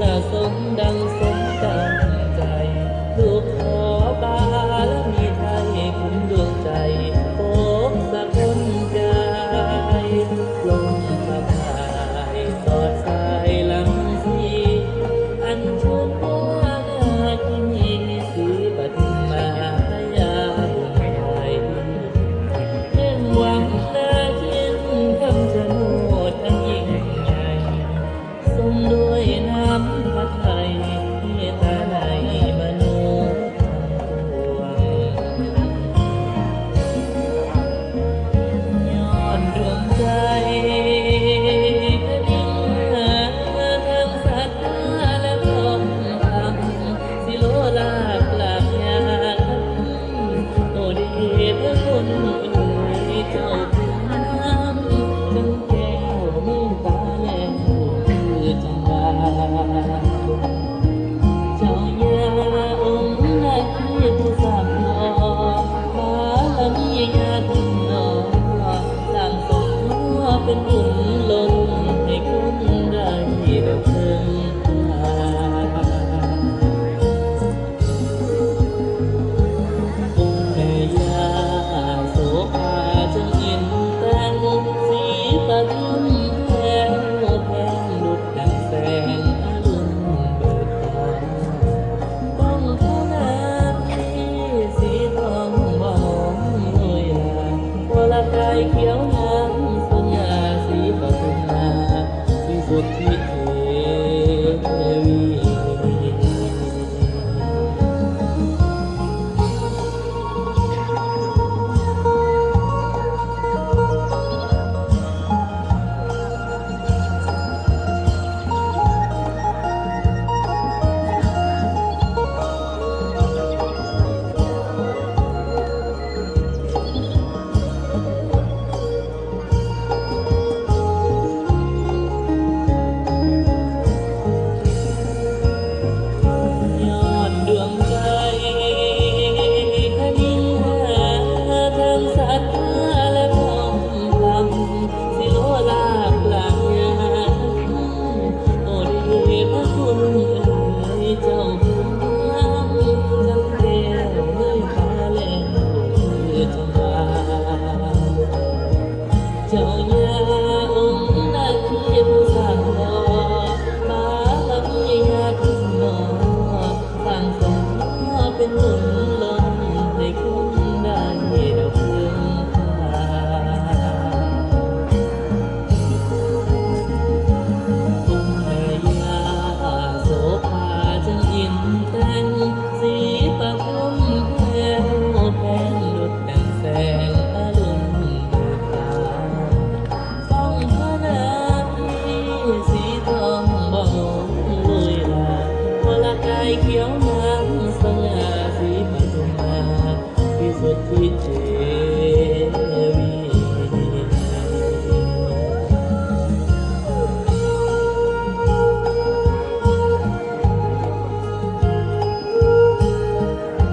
ประสงค์ดังสมดังใจลูกขอบารมีไทยคุ้มดวงใจโอ้สะกลใจลมพระพายสอดสายลำสีอันชนว่าที่มีสีปฐุมมาพยาบุญไทยเล่นหวังนาคินคำชะโนดอันยิ่งใหญ่ทรงด้วยน้ำพระไทยเมตตาในมนุษย์ทั้งปวง ย้อนดวงใจกระดิ่งหาทางศรัทธาและลมธรรมสิโลลาภกราบยานโอเดชพระคุณเอ๋ยเจ้าคุณน้ำจังแก้วเมตตาแลคือจังหวา เจ้ายาองค์นาคีผู้สามหล่อบารมีญาติหนอสร้างสมเป็นบุญล้นให้คนได้แบบเพิ่ง